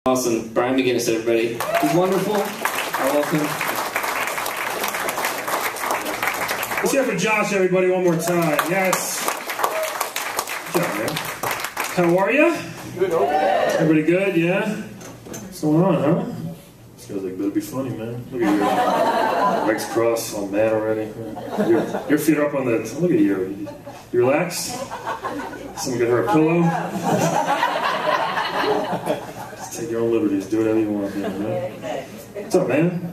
Awesome. Brian McGuinness, everybody. He's wonderful. Welcome. Let's hear it for Josh, everybody, one more time. Yes. Good job, man. How are you? Good. Everybody good? Yeah? What's going on, huh? This guy's like, better be funny, man. Look at you. Legs crossed, all mad already. Your feet are up on the... Look at you. You relaxed? Someone get her a pillow? Just take your own liberties. Do whatever you want. Man, right? What's up, man?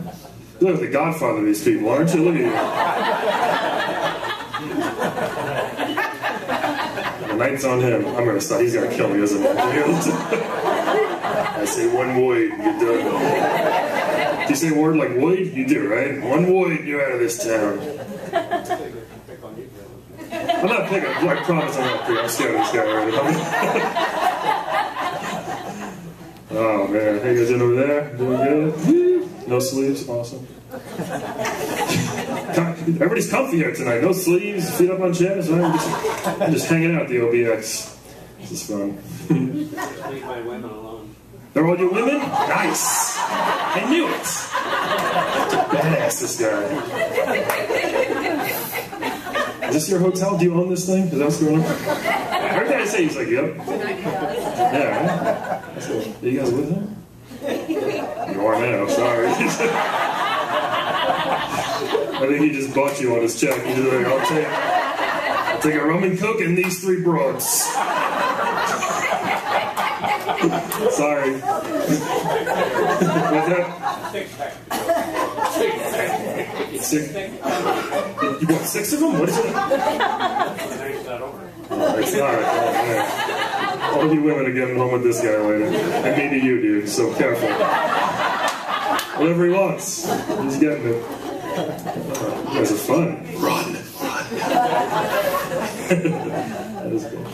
You look like the godfather of these people, aren't you? Look at you. The night's on him. I'm going to stop. He's going to kill me, isn't he? I say one word, you're done. Do you say a word like wood? You do, right? One word, you're out of this town. I'm not picking. I promise I'm not picking. I'm scared of this guy already. Oh, man. How you guys doing over there? Doing good? No sleeves? Awesome. Everybody's comfy here tonight. No sleeves, feet up on chairs. Right? I'm just hanging out at the OBX. This is fun. Leave my women alone. They're all your women? Nice. I knew it. Badass, this guy. Is this your hotel? Do you own this thing? Is that what's going on? Every time I say, he's like, yep. Yeah, right? So, are you guys with him? You are now, sorry. I think he just bought you on his check. He's like, I'll take a rum and coke and these 3 broads. Sorry. What's that? Six. You bought 6 of them? What is it? It's not. All of you women are getting home with this guy later. And maybe you, dude, so careful. Whatever he wants. He's getting it. You guys are fun. Run. That is good.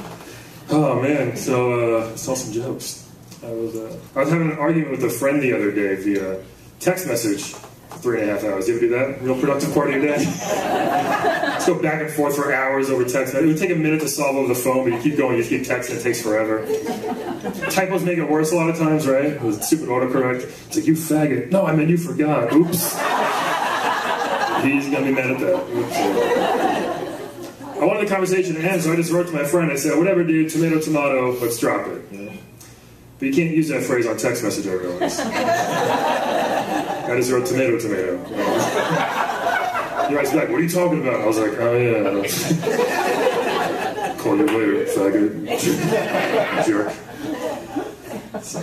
Oh, man. So, I saw some jokes. I was having an argument with a friend the other day via text message. 3.5 hours. You ever do that? Real productive part of your day? Let's go back and forth for hours over text. It would take a minute to solve over the phone, but you keep going, you keep texting, it takes forever. Typos make it worse a lot of times, right? With stupid autocorrect. It's like, you faggot. No, I meant you forgot. Oops. He's gonna be mad at that. Oops. I wanted the conversation to end, so I just wrote to my friend. I said, whatever, dude, tomato, tomato, let's drop it. You know? But you can't use that phrase on text message, I realize. I just wrote tomato, tomato. He writes back, what are you talking about? I was like, oh yeah. Call you later, faggot. Jerk. So,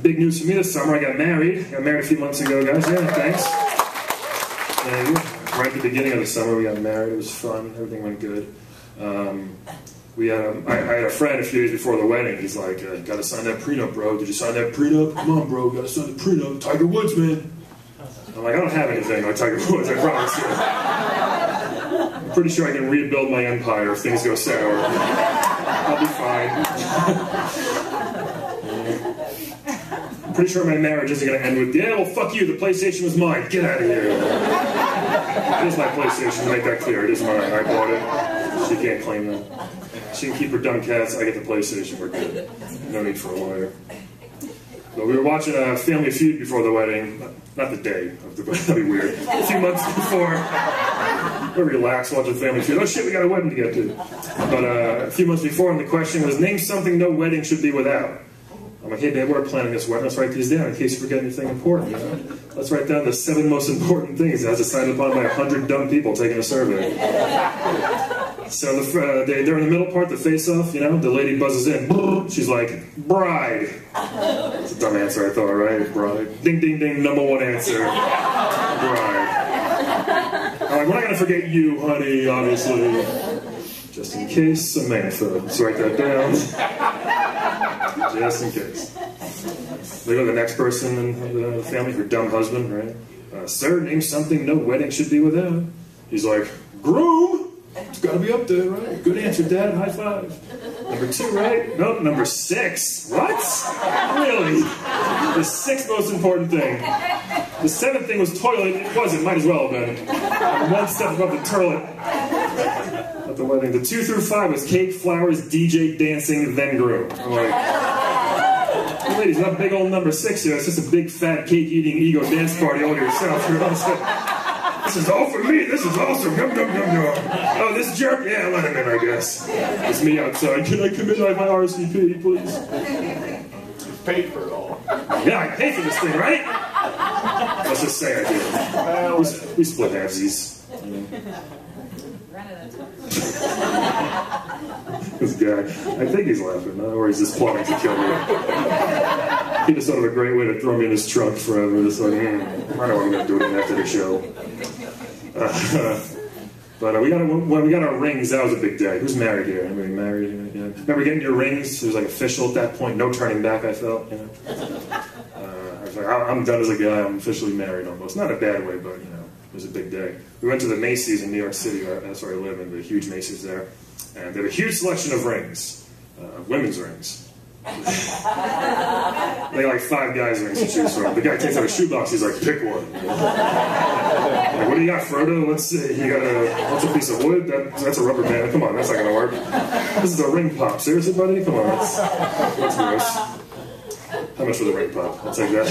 big news for me this summer. I got married. I got married a few months ago, guys. Yeah, thanks. And right at the beginning of the summer, we got married. It was fun. Everything went good. I had a friend a few days before the wedding. He's like, gotta sign that prenup, bro. Did you sign that prenup? Come on, bro. Gotta sign the prenup. Tiger Woods, man. I'm like, I don't have anything like Tiger Woods, I promise you. I'm pretty sure I can rebuild my empire if things go sour. I'll be fine. I'm pretty sure my marriage isn't going to end with, yeah, well, fuck you, the PlayStation was mine. Get out of here. It is my PlayStation, to make that clear. It is mine. I bought it. She can't claim that. She can keep her dumb cats. I get the PlayStation. We're good. No need for a lawyer. But we were watching a Family Feud before the wedding. Not the day of the wedding. That'd be weird. A few months before. We're relaxed watching Family Feud. Oh shit, we got a wedding to get to. But a few months before, and the question was, name something no wedding should be without. I'm like, hey babe, we're planning this wedding. Let's write these down in case you forget anything important. You know? Let's write down the 7 most important things as decided upon by 100 dumb people taking a survey. So they're in the middle part, the face-off, you know, the lady buzzes in. She's like, bride. It's a dumb answer, I thought, right? Bride. Ding, ding, ding, #1 answer. Bride. I'm like, we're not going to forget you, honey, obviously. Just in case, Samantha. Let's write that down. Just in case. They go to the next person in the family, her dumb husband, right? Sir, name something no wedding should be without. He's like, groom. It's got to be up there, right? Good answer, Dad. High five. #2, right? Nope, #6. What? Really? The 6th most important thing. The 7th thing was toilet. It wasn't. Might as well have been. 1 step above the toilet. At the wedding. The 2 through 5 was cake, flowers, DJ, dancing, then groom. I'm like, Ladies, not a big old number 6 here. It's just a big, fat, cake-eating, ego dance party all to yourself. You know what I'm saying? This is all for me. This is awesome. Yum, yum, yum, yum. Oh, this jerk? Yeah, let him in, I guess. It's me outside. Can I come in? I have my RSVP, please? Paid for it all. Yeah, I paid for this thing, right? Let's just say I did. We split halvesies. This guy, I think he's laughing, or he's just plotting to kill me. He just thought of a great way to throw me in his trunk forever. Just like, I don't know what I'm going to do with him after the show. But when we got our rings, that was a big day. Who's married here? Anybody married? Yeah. Remember getting your rings? It was like official at that point. No turning back, I felt. You know? I was like, I'm done as a guy. I'm officially married almost. Not in a bad way, but you know, it was a big day. We went to the Macy's in New York City. That's where I live, and the huge Macy's there. And they have a huge selection of rings, women's rings. They got like 5 guys' rings to choose from. The guy takes out a shoebox. He's like, pick one. Like, what do you got, Frodo? Let's see. You got what's a piece of wood? That's a rubber band. Come on, that's not gonna work. This is a ring pop. Seriously, buddy? Come on, that's gross. How much for the ring pop? I'll take that.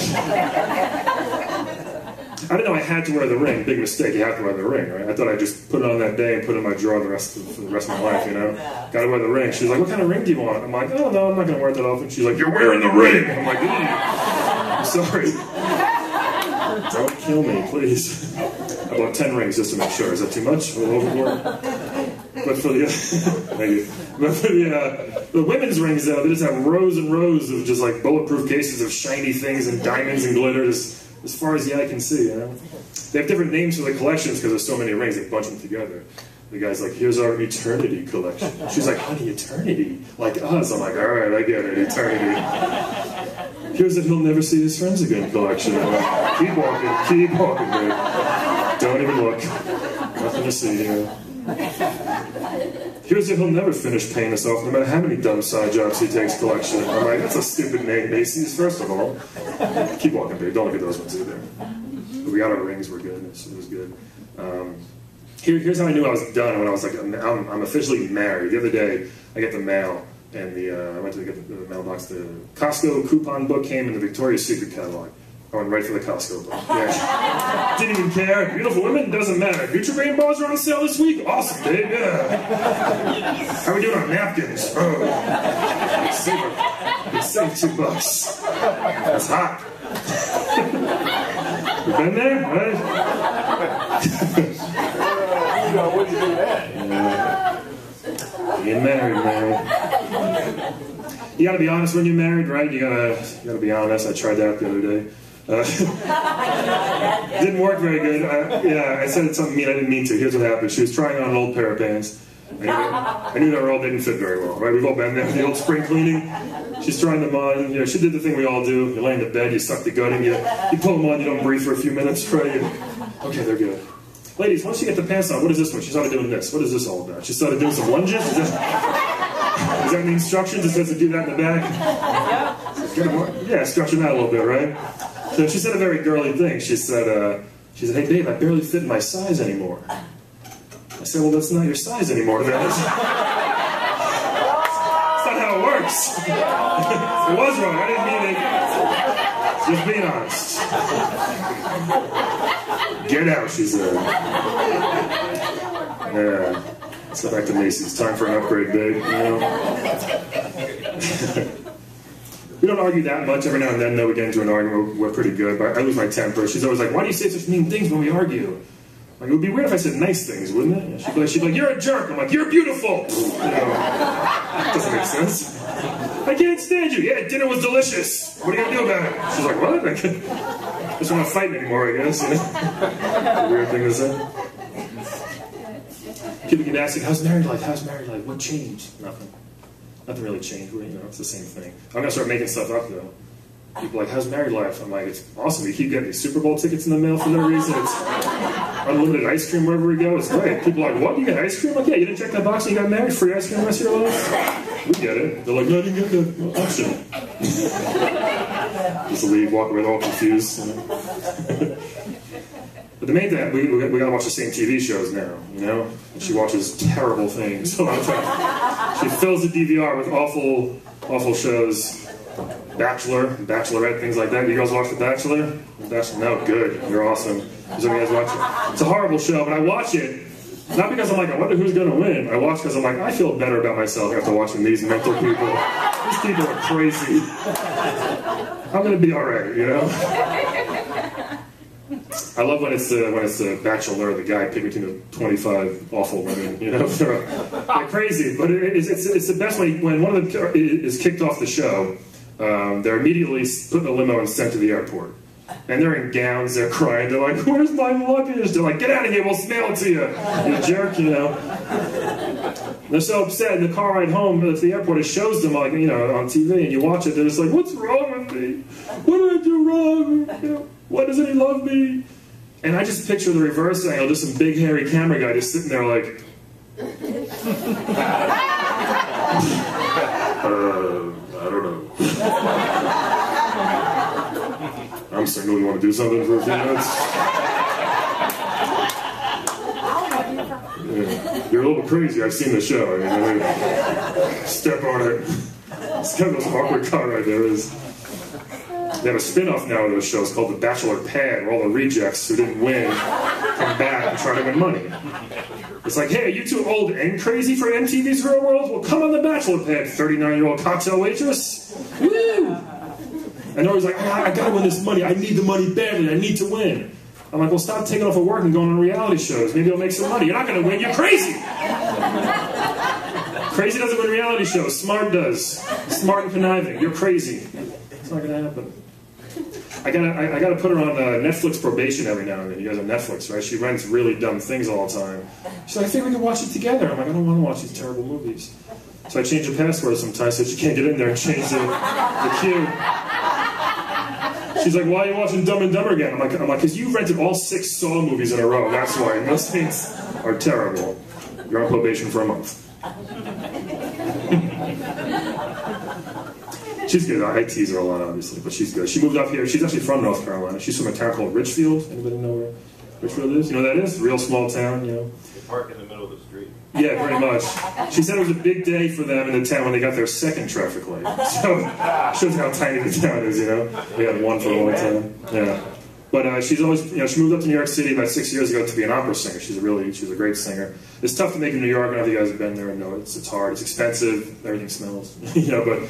I didn't know I had to wear the ring. Big mistake. You have to wear the ring, right? I thought I'd just put it on that day and put it in my drawer for the rest of my life, you know? Gotta wear the ring. She's like, what kind of ring do you want? I'm like, oh, no, I'm not gonna wear it that often. She's like, you're wearing the ring! I'm like, I'm sorry. Don't kill me, please. I bought 10 rings just to make sure. Is that too much? A little overboard? But for the thank you. But for the women's rings, though, they just have rows and rows of just like bulletproof cases of shiny things and diamonds and glitters. As far as the eye can see, you know? They have different names for the collections because there's so many rings, they bunch them together. The guy's like, here's our eternity collection. She's like, honey, eternity? Like us? I'm like, alright, I get it, eternity. Here's that he'll never see his friends again collection. I'm like, keep walking, babe. Don't even look. Nothing to see here. Here's that he'll never finish paying us off no matter how many dumb side jobs he takes collection. I'm like, that's a stupid name, Macy's, first of all. Keep walking, babe. Don't look at those ones either. But we got our rings, we're good. It was good. Here's how I knew I was done when I was like, I'm officially married. The other day, I get the mail, and I went to get the mailbox. The Costco coupon book came in the Victoria's Secret catalog. I went right for the Costco book. Yeah. Didn't even care. Beautiful women, doesn't matter. Nutrigrain bars are on sale this week? Awesome, babe, yeah. How are we doing on napkins? Oh. It's saved $2. That's hot. You been there, right? When did you do that? Being married, man. You gotta be honest when you're married, right? You gotta be honest. I tried that the other day. Didn't work very good. I said something mean I didn't mean to. Here's what happened. She was trying on an old pair of pants. I knew they all didn't fit very well, right? We've all been there. The old spring cleaning. She's trying them on. You know, she did the thing we all do. You lay in the bed, you suck the gut in, you pull them on, you don't breathe for a few minutes, right? Okay, they're good. Ladies, once you get the pants on, what is this one? She started doing this. What is this all about? She started doing some lunges? Is that the instructions? It says to do that in the back? Yeah, stretching out a little bit, right? So she said a very girly thing. She said, hey, babe, I barely fit in my size anymore. I said, well, that's not your size anymore, then. That's not how it works. It was wrong. I didn't mean it. Just being honest. Get out, she said. Yeah. Let's go back to Macy's. Time for an upgrade, babe. You know? We don't argue that much. Every now and then, though, we get into an argument. We're pretty good, but I lose my temper. She's always like, why do you say such mean things when we argue? Like, it would be weird if I said nice things, wouldn't it? She'd be like, you're a jerk. I'm like, you're beautiful. You know, that doesn't make sense. I can't stand you. Yeah, dinner was delicious. What are you going to do about it? She's like, what? I just want to fight anymore, I guess. You know? A weird thing to say. People keep asking, how's married life? How's married life? What changed? Nothing. Nothing really changed. You know, it's the same thing. I'm going to start making stuff up, though. People are like, how's married life? I'm like, it's awesome. We keep getting these Super Bowl tickets in the mail for no reason. It's unlimited ice cream wherever we go. It's great. People are like, what? You get ice cream? I'm like, yeah, you didn't check that box and you got married? Free ice cream the rest of your life? We get it. They're like, no, I didn't get the option. Just leave, walk away, they're all confused. You know? But the main thing, we gotta watch the same TV shows now, you know? And she watches terrible things a lot of times. She fills the DVR with awful shows. Bachelor, Bachelorette, things like that. You guys watch The Bachelor? No, good. You're awesome. So you guys watch it. It's a horrible show, but I watch it not because I'm like, I wonder who's going to win. I watch because I'm like, I feel better about myself after watching these mental people. These people are crazy. I'm going to be all right, you know? I love when it's the Bachelor, the guy picking between the 25 awful women, you know? They're crazy, but it's the best when one of them is kicked off the show. They're immediately put in a limo and sent to the airport. And they're in gowns, they're crying, they're like, where's my luggage? They're like, get out of here, we'll mail it to you, you jerk, you know. They're so upset in the car ride home at the airport, it shows them, like, you know, on TV, and you watch it, they're just like, what's wrong with me? What did I do wrong? You know, why doesn't he love me? And I just picture the reverse angle, just some big hairy camera guy just sitting there like, I don't know. I'm single, you want to do something for a few minutes? Yeah. You're a little bit crazy, I've seen the show. I mean, step on it. It's kind of those awkward car right there is. They have a spin-off now of those shows called The Bachelor Pad, where all the rejects who didn't win come back and try to win money. It's like, hey, are you too old and crazy for MTV's Real World? Well, come on The Bachelor Pad, 39-year-old cocktail waitress. Woo! And they're always like, oh, I gotta win this money. I need the money badly. I need to win. I'm like, well, stop taking off of work and going on reality shows. Maybe you'll make some money. You're not gonna win. You're crazy. Crazy doesn't win reality shows. Smart does. Smart and conniving. You're crazy. It's not gonna happen. I gotta put her on Netflix probation every now and then. You guys on Netflix, right? She rents really dumb things all the time. She's like, I think we can watch it together. I'm like, I don't want to watch these terrible movies. So I change the password sometimes so she can't get in there and change the queue. She's like, why are you watching Dumb and Dumber again? I'm like, because you rented all 6 Saw movies in a row. That's why. And those things are terrible. You're on probation for a month. She's good. I tease her a lot, obviously, but she's good. She moved up here. She's actually from North Carolina. She's from a town called Richfield. Anybody know where Richfield is? You know what that is? Real small town, you know. They park in the middle of the street. Yeah, pretty much. She said it was a big day for them in the town when they got their 2nd traffic light. So, shows how tiny the town is, you know. They had one for a long time. Yeah. But she's always, you know, she moved up to New York City about 6 years ago to be an opera singer. She's a great singer. It's tough to make in New York. I don't know if you guys have been there and know it's hard. It's expensive. Everything smells. You know, but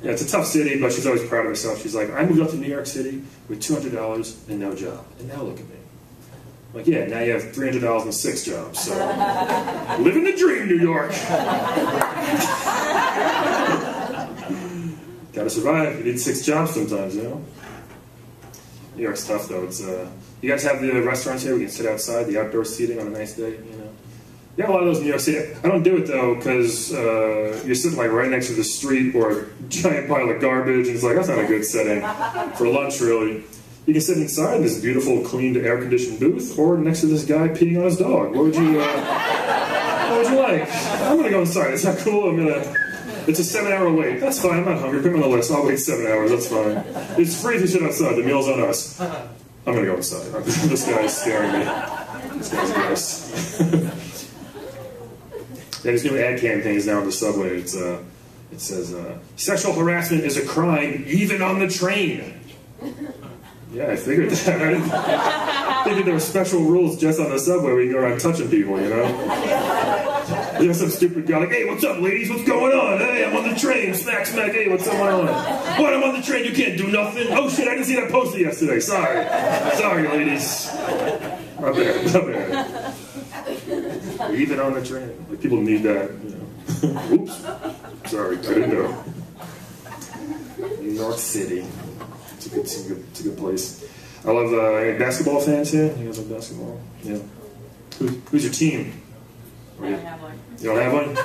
yeah, it's a tough city. But she's always proud of herself. She's like, I moved up to New York City with $200 and no job, and now look at me. I'm like, yeah, now you have $300 and 6 jobs. So living the dream, New York. Gotta survive. You need 6 jobs sometimes, you know. New York's tough though. It's you guys have the restaurants here. We can sit outside, the outdoor seating on a nice day. You know, you have a lot of those in New York City. I don't do it though because you're sitting like right next to the street or a giant pile of garbage, and it's like that's not a good setting for lunch. Really, you can sit inside this beautiful, cleaned, air-conditioned booth, or next to this guy peeing on his dog. What would you like? I'm gonna go inside. Is that cool? It's a 7-hour wait. That's fine, I'm not hungry. Put me on the list. I'll wait 7 hours, that's fine. It's free if you sit outside. The meal's on us. I'm gonna go inside. This guy's scaring me. This guy's gross. Yeah, there's new ad campaigns now on the subway. It says, sexual harassment is a crime, even on the train. Yeah, I figured that. I didn't think there were special rules just on the subway where you go around touching people, you know? You know, some stupid guy like, hey, what's up, ladies? What's going on? Hey, I'm on the train. Smack, smack. Hey, what's going on? What, I'm on the train. You can't do nothing. Oh, shit, I didn't see that poster yesterday. Sorry. Sorry, ladies. My bad. My bad. Even on the train. Like, people need that, you know. Oops. Sorry, I didn't know. New York City. It's a good place. I love basketball fans here. You guys like basketball? Yeah. Who's your team? I don't have one. You don't have one?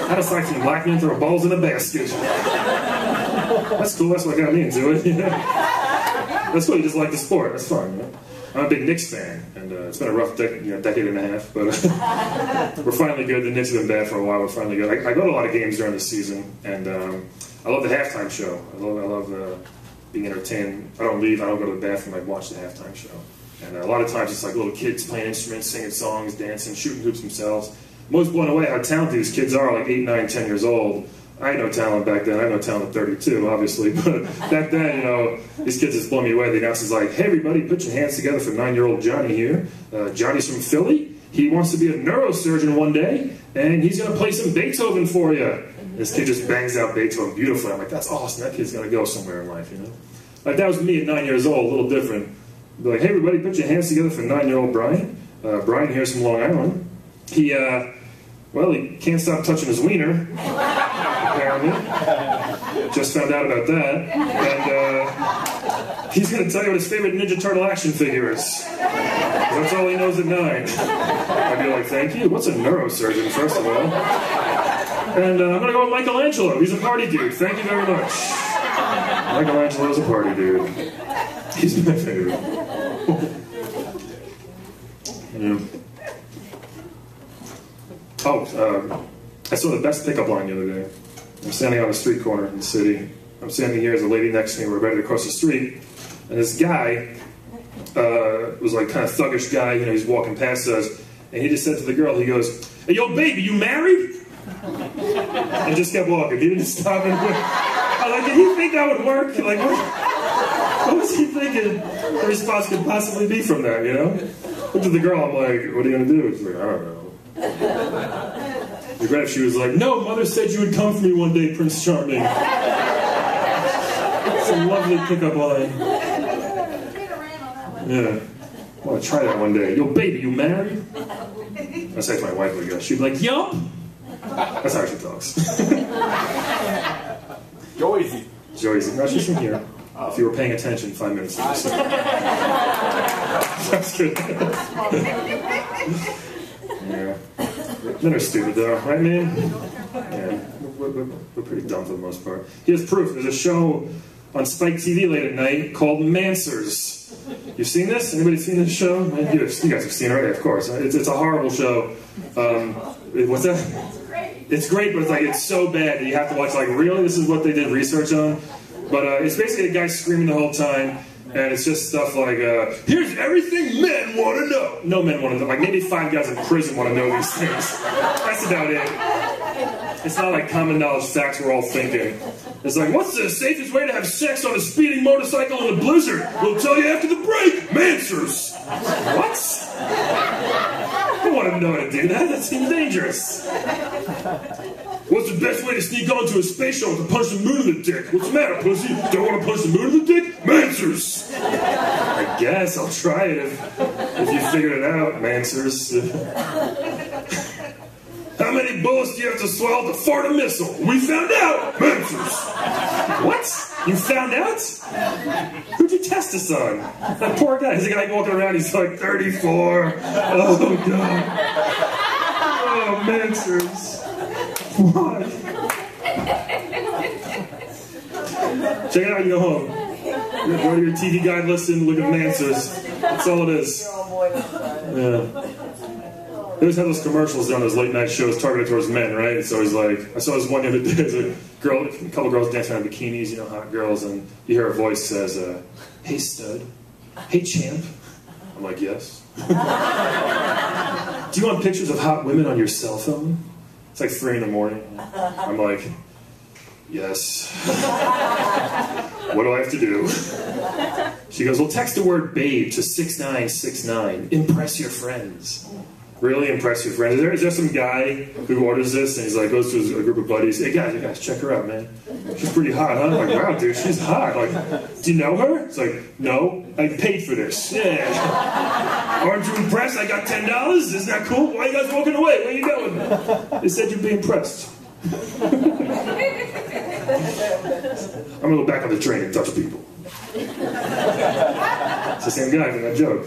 How does like some black men throw balls in a basket? That's cool. That's what got me into it. Yeah. That's cool. You just like the sport. That's fun. Man. I'm a big Knicks fan, and it's been a rough decade and a half, but we're finally good. The Knicks have been bad for a while. We're finally good. I go to a lot of games during the season, and I love the halftime show. I love being entertained. I don't leave. I don't go to the bathroom. I watch the halftime show. And a lot of times it's like little kids playing instruments, singing songs, dancing, shooting hoops themselves. I'm always blown away how talented these kids are, like 8, 9, 10 years old. I had no talent back then. I had no talent at 32, obviously. But back then, you know, these kids just blow me away. The announcer's like, hey, everybody, put your hands together for 9-year-old Johnny here. Johnny's from Philly. He wants to be a neurosurgeon one day, and he's going to play some Beethoven for you. This kid just bangs out Beethoven beautifully. I'm like, that's awesome. That kid's going to go somewhere in life, you know? Like, that was me at 9 years old, a little different. Be like, hey, everybody, put your hands together for 9-year-old Brian. Brian here's from Long Island. He, well, he can't stop touching his wiener, apparently. Just found out about that. And he's going to tell you what his favorite Ninja Turtle action figure is. That's all he knows at 9. I'd be like, thank you. What's a neurosurgeon, first of all? And I'm going to go with Michelangelo. He's a party dude. Thank you very much. Michelangelo's a party dude. He's my favorite. Yeah. Oh, I saw the best pickup line the other day. I'm standing on a street corner in the city. I'm standing here as a lady next to me. We're ready to cross the street. And this guy was like kind of thuggish guy. You know, he's walking past us. And he just said to the girl, he goes, hey, yo, baby, you married? And just kept walking. He didn't stop and quit. I was like, did he think that would work? Like, what was he thinking the response could possibly be from that, you know? Looked at the girl, I'm like, what are you going to do? She's like, I don't know. It'd be great if she was like, no, mother said you would come for me one day, Prince Charming. It's a lovely pickup line. Yeah. I want to try that one day. Yo, baby, you married? I say to my wife, I guess. She'd be like, yup. That's how she talks. Joyzy. Joyzy. No, she's from here. If you were paying attention 5 minutes ago. That's good. Yeah. Men are stupid though, right man? Yeah. We're pretty dumb for the most part. Here's proof. There's a show on Spec TV late at night called Mansers. You've seen this? Anybody seen this show? You guys have seen it, right? Of course. It's a horrible show. What's that? It's great, but it's so bad that you have to watch, like, really? This is what they did research on? But it's basically a guy screaming the whole time, and it's just stuff like, here's everything men want to know. No men want to know. Like, maybe 5 guys in prison want to know these things. That's about it. It's not like common knowledge facts we're all thinking. It's like, what's the safest way to have sex on a speeding motorcycle in a blizzard? We'll tell you after the break. Mansers. What? I don't want to know how to do that. That seems dangerous. What's the best way to sneak onto a space shuttle to punch the moon in the dick? What's the matter, pussy? Don't want to punch the moon in the dick? Mansers! I guess I'll try it if you figured it out, Mansers. How many bullets do you have to swallow to fart a missile? We found out! Mansers! What? You found out? Who'd you test this on? That poor guy. He's a guy walking around, he's like 34. Oh, God. Oh, Mansers. Why? Check it out when you go home. Go to your TV guide list and look at Mansers. That's all it is. Yeah. They always have those commercials on those late night shows targeted towards men, right? So he's like, I saw this one the other day, there's a couple girls dancing around in bikinis, you know, hot girls, and you hear a voice says, hey stud, hey champ. I'm like, yes. Do you want pictures of hot women on your cell phone? It's like 3 in the morning. I'm like, yes. What do I have to do? She goes, well, text the word babe to 6969. Impress your friends. Really impress your friends. Is there some guy who orders this and he's like, goes to a group of buddies, hey guys, check her out, man. She's pretty hot, huh? I'm like, wow, dude, she's hot. Like, do you know her? It's like, no, I paid for this. Yeah. Aren't you impressed? I got $10. Isn't that cool? Why are you guys walking away? Where are you going? They said you'd be impressed. I'm gonna go back on the train and touch people. It's the same guy from that joke.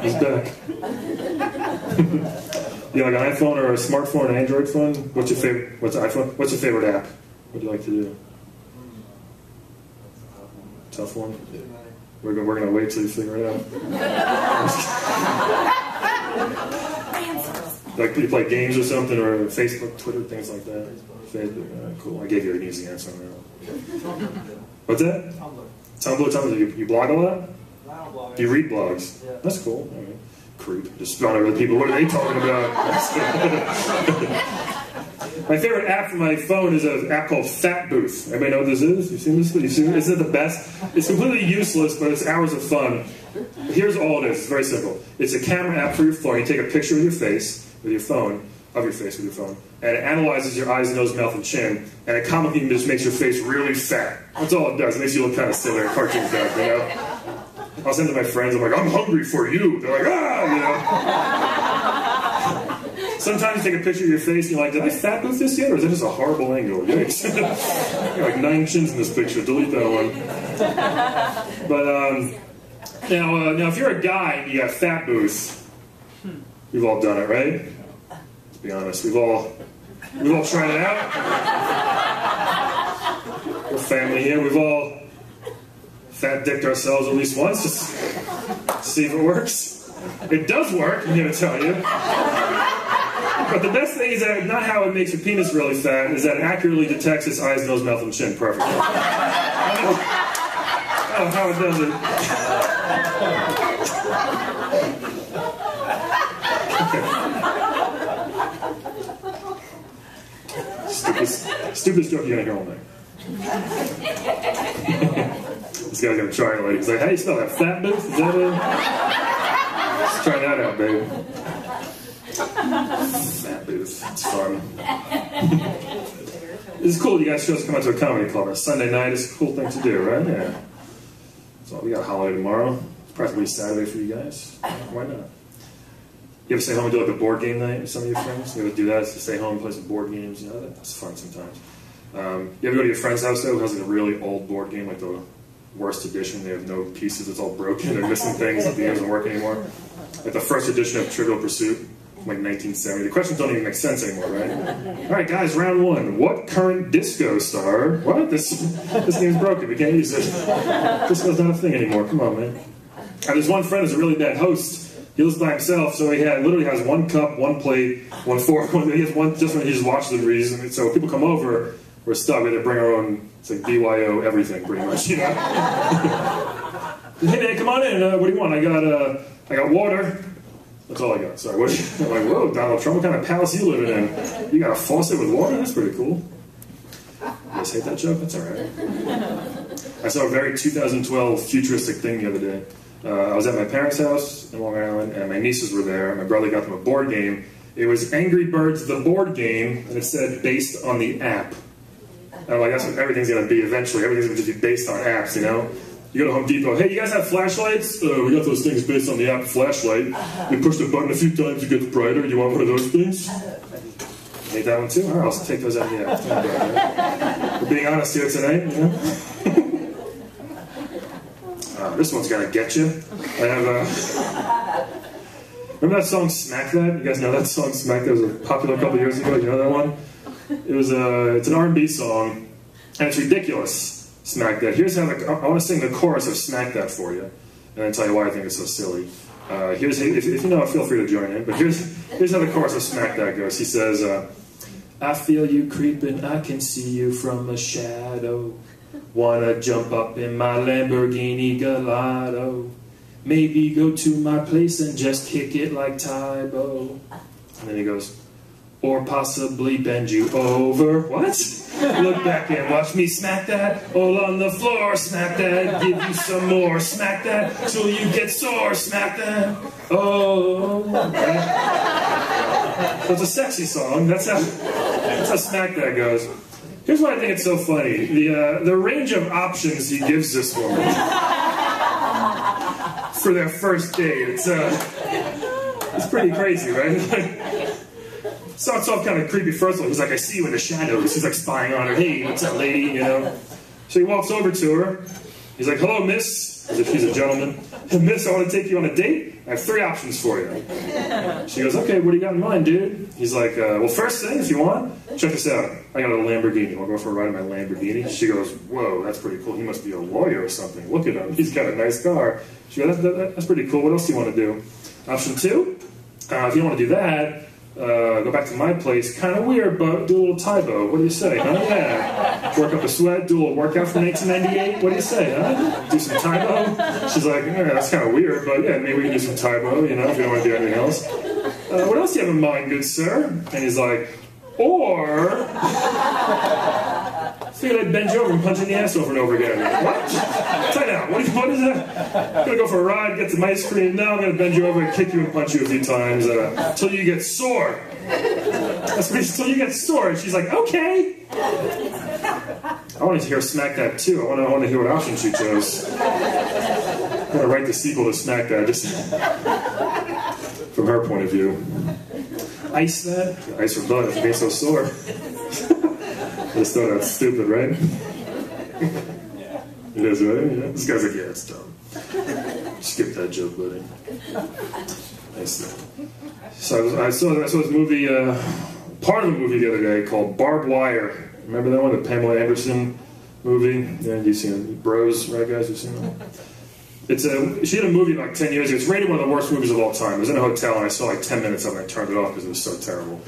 He's back. You like an iPhone or a smartphone, an Android phone? What's your favorite? What's iPhone? What's your favorite app? What do you like to do? Tough one. We're gonna wait till you figure it out. Like you play games or something, or Facebook, Twitter, things like that. Facebook. Cool. I gave you an easy answer on that. What's that? Tumblr. You blog a lot? I don't blog. You read blogs? Yeah. That's cool. All right. creep. Just spelling over the people. What are they talking about? My favorite app for my phone is an app called Fat Booth. Everybody know what this is? You've seen this? Isn't it the best? It's completely useless, but it's hours of fun. Here's all it is. It's very simple. It's a camera app for your phone. You take a picture with your face, with your phone, and it analyzes your eyes, nose, mouth, and chin, and it comically just makes your face really fat. That's all it does. It makes you look kind of silly, like cartoons do, you know? I'll send it to my friends. I'm like, I'm hungry for you. They're like, ah, you know? Sometimes you take a picture of your face and you're like, did I fat booth this yet, or is that just a horrible angle? Yikes. You're like 9 chins in this picture. Delete that one. But now, if you're a guy and you got fat booth, we've all done it, right? Let's be honest. We've all tried it out. We're family here. We've all fat dicked ourselves at least once just to see if it works. It does work, I'm here to tell you. But the best thing is that not how it makes your penis really fat, is that it accurately detects its eyes, nose, mouth, and chin perfectly. I don't know how it does it. Stupidest joke you're gonna hear all night. This guy's gonna try it later. He's like, how do you spell that? Fat booth? Is that it? Let's try that out, baby. Fat booth. It's fun. This is cool. You guys chose to come out to a comedy club. On Sunday night is a cool thing to do, right? Yeah. So we got a holiday tomorrow. Practically Saturday for you guys. Why not? You ever stay home and do like a board game night with some of your friends? You ever do that? Just stay home and play some board games? You know, that's fun sometimes. You ever go to your friend's house though, who has like a really old board game, like the worst edition? They have no pieces, it's all broken, they're missing things, the game doesn't work anymore. Like the first edition of Trivial Pursuit, from like 1970. The questions don't even make sense anymore, right? Alright guys, round 1. What current disco star? What? This game's broken, we can't use it. Disco's not a thing anymore, come on, man. And there's one friend who's a really bad host. He lives by himself, so he literally has 1 cup, 1 plate, 1 fork, he has one, just when he just watches the movies. And so when people come over, we're stuck. We have to bring our own, it's like BYO everything, pretty much, you know? Hey man, come on in, what do you want? I got water. That's all I got. Sorry, what? I'm like, whoa, Donald Trump, what kind of palace you living in? You got a faucet with water? That's pretty cool. You guys hate that joke? That's alright. I saw a very 2012 futuristic thing the other day. I was at my parents' house in Long Island, and my nieces were there. My brother got them a board game. It was Angry Birds the board game, and it said based on the app. And I'm like, that's what everything's going to be eventually. Everything's going to just be based on apps, you know? You go to Home Depot, hey, you guys have flashlights? We got those things based on the app flashlight. You push the button a few times, you get brighter. You want one of those things? Need that one too? All right, I'll take those out of the app. We're being honest here tonight, you know? This one's gonna get you. I have remember that song Smack That? You guys know that song Smack That? It was popular a couple years ago. You know that one? It's an R&B song, and it's ridiculous. Smack That. Here's how I want to sing the chorus of Smack That for you, and then tell you why I think it's so silly. If you know it, feel free to join in. But here's how the chorus of Smack That goes. He says, "I feel you creeping, I can see you from a shadow. Wanna jump up in my Lamborghini Gallardo. Maybe go to my place and just kick it like Tybo." And then he goes, "Or possibly bend you over." What? "Look back and watch me smack that. All on the floor, smack that. Give you some more, smack that. Till you get sore, smack that. Oh." Right? So it's a sexy song. That's how Smack That goes. Here's why I think it's so funny. The range of options he gives this woman for their first date. It's pretty crazy, right? Starts off kind of creepy first of all. He's like, "I see you in the shadows." He's like spying on her. "Hey, what's up, lady?" You know. So he walks over to her. He's like, "Hello, miss," as if he's a gentleman. "Miss, I want to take you on a date. I have 3 options for you." She goes, "Okay, what do you got in mind, dude?" He's like, "Well, first thing, if you want, check this out. I got a Lamborghini. I'll go for a ride in my Lamborghini." She goes, "Whoa, that's pretty cool. He must be a lawyer or something. Look at him. He's got a nice car." She goes, "That's pretty cool. What else do you want to do?" Option 2, if you don't want to do that, Go back to my place, kind of weird, but do a little Tybo. What do you say, huh? Yeah. Work up a sweat, do a little workout from 1998. What do you say, huh? Do some Tybo. She's like, yeah, that's kind of weird, but yeah, maybe we can do some Tybo, you know, if you don't want to do anything else. What else do you have in mind, good sir? And he's like, or figured I'd bend you over and punch you in the ass over and over again. What? Time out. What is that? I'm gonna go for a ride, get some ice cream. Now I'm gonna bend you over and kick you and punch you a few times until you get sore. That's what until you get sore. And she's like, okay. I wanted to hear Smack That too. I want to hear what option she chose. I'm gonna write the sequel to Smack That just from her point of view. Ice that? Ice her butt if it ain't so sore. I just thought that's stupid, right? It is, right? Yeah. This guy's like, yeah, it's dumb. Skip that joke, buddy. Nice. So I saw this movie, part of the movie the other day called Barbed Wire. Remember that one, the Pamela Anderson movie? Yeah, you've seen it. Bros, right, guys? You've seen it? She had a movie like 10 years ago. It's rated one of the worst movies of all time. I was in a hotel and I saw like 10 minutes of it and I turned it off because it was so terrible.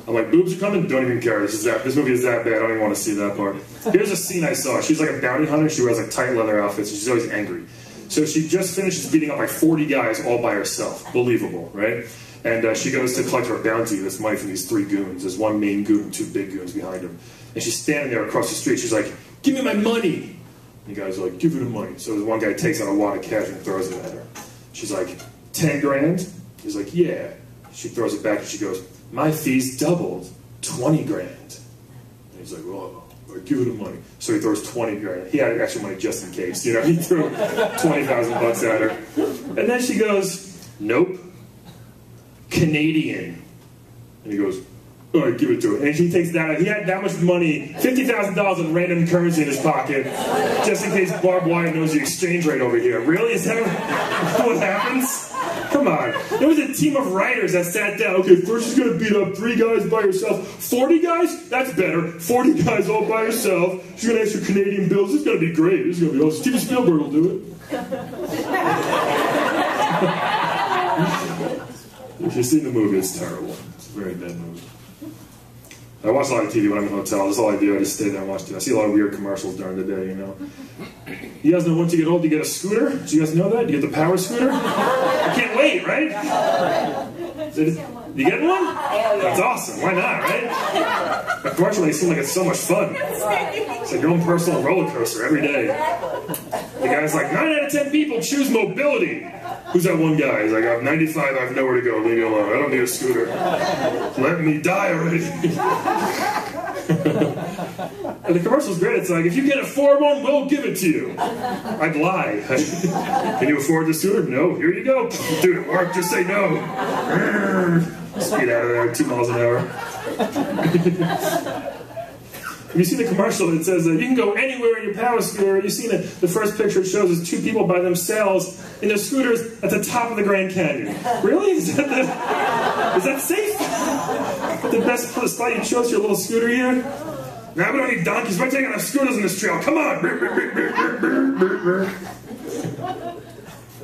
I'm like, boobs are coming? Don't even care. This movie is that bad. I don't even want to see that part. Here's a scene I saw. She's like a bounty hunter. She wears like tight leather outfits and she's always angry. So she just finishes beating up like 40 guys all by herself. Believable, right? And she goes to collect her bounty, this money from these 3 goons. There's one main goon and 2 big goons behind him. And she's standing there across the street. She's like, give me my money. The guy's like, give her the money. So the one guy takes out a wad of cash and throws it at her. She's like, 10 grand? He's like, yeah. She throws it back and she goes, my fees doubled, 20 grand. And he's like, oh, give her the money. So he throws 20 grand. He had extra money just in case. You know, he threw 20,000 bucks at her. And then she goes, nope, Canadian. And he goes, all right, give it to her. And he takes that. He had that much money, $50,000 in random currency in his pocket, just in case Barbed Wire knows the exchange rate over here. Really? Is that what happens? Come on. There was a team of writers that sat down. Okay, first she's going to beat up 3 guys by herself. 40 guys? That's better. 40 guys all by herself. She's going to ask for Canadian bills. This is going to be great. This is going to be awesome. Steven Spielberg will do it. If you've seen the movie, it's terrible. It's a very bad movie. I watch a lot of TV when I'm in hotels. That's all I do. I just stay there and watch it. I see a lot of weird commercials during the day, you know. You guys know once you get old, you get a scooter? Do you guys know that? You get the power scooter? I can't wait, right? You getting one? That's awesome. Why not, right? The commercial, they seem like it's so much fun. It's like your own personal roller coaster every day. The guy's like, 9 out of 10 people choose mobility. Who's that one guy? He's like, I'm 95, I have nowhere to go, leave me alone. I don't need a scooter. Let me die already. And the commercial's great. It's like, if you can afford one, we'll give it to you. I'd lie. Can you afford the scooter? No. Here you go. Dude, it worked. Just say no. Speed out of there, 2 miles an hour. Have you seen the commercial that says you can go anywhere in your power scooter? You've seen the first picture it shows is 2 people by themselves in their scooters at the top of the Grand Canyon. Really? Is that safe? The best spot you chose your little scooter here? Now we don't need donkeys. We're taking our scooters in this trail. Come on.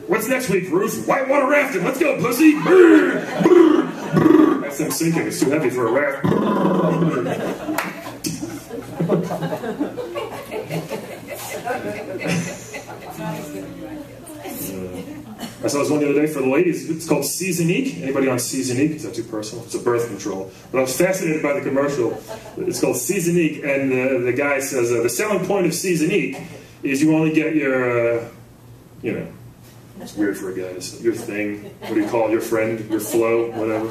What's next week, Ruth? Whitewater rafting. Let's go, pussy. That's them sinking. It's too heavy for a raft. I saw this one the other day for the ladies. It's called Seasonique. Anybody on Seasonique? Is that too personal? It's a birth control. But I was fascinated by the commercial. It's called Seasonique, and the guy says the selling point of Seasonique is you only get your, you know, it's weird for a guy. It's your thing. What do you call it? Your friend, your flow, whatever.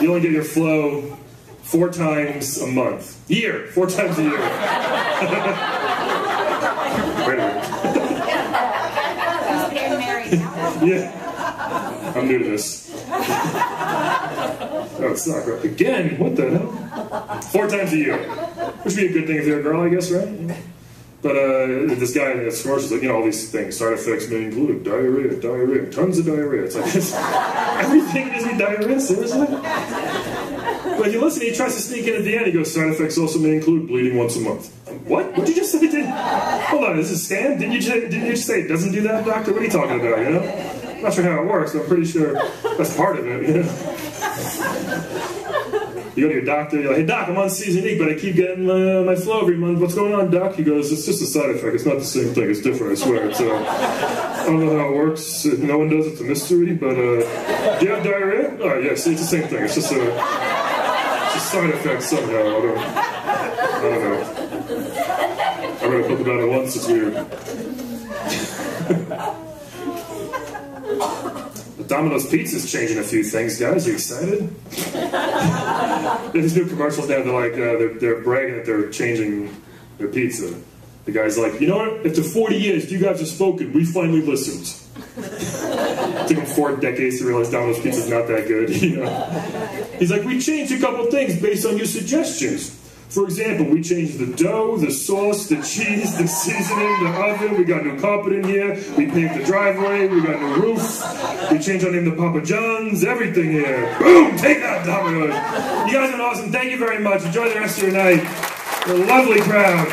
You only get your flow 4 times a month. 4 times a year. Wait a minute. Yeah. I'm new to this. Oh, it's not right. Again? What the hell? 4 times a year. Which would be a good thing if you're a girl, I guess, right? But this guy in this commercial is like, you know, all these things. Side effects may include diarrhea, tons of diarrhea. It's like, everything gives me diarrhea? Seriously? But if you listen, he tries to sneak in at the end. He goes, side effects also may include bleeding once a month. What? What'd you just say? Hold on, is this a scam? Didn't you just say it doesn't do that, doctor? What are you talking about, you know? I'm not sure how it works, but I'm pretty sure that's part of it, you know? You go to your doctor, you're like, hey doc, I'm on Seasonique, but I keep getting my flow every month. What's going on, doc? He goes, it's just a side effect. It's not the same thing. It's different, I swear. It's, I don't know how it works. No one does. It's a mystery. But do you have diarrhea? Oh, yes, it's the same thing. It's just a side effect somehow. I don't know. I read a book about it once. It's weird. Domino's Pizza's changing a few things, guys. You excited? There's new commercials now. They're like they're bragging that they're changing their pizza. The guy's like, you know what? After 40 years, you guys have spoken. We finally listened. It took him 4 decades to realize Domino's Pizza's not that good. You know? He's like, we changed a couple things based on your suggestions. For example, we changed the dough, the sauce, the cheese, the seasoning, the oven. We got new carpet in here. We paved the driveway. We got new roof. We changed our name to Papa John's. Everything here. Boom! Take that, Domino's. You guys are awesome. Thank you very much. Enjoy the rest of your night. You're a lovely crowd.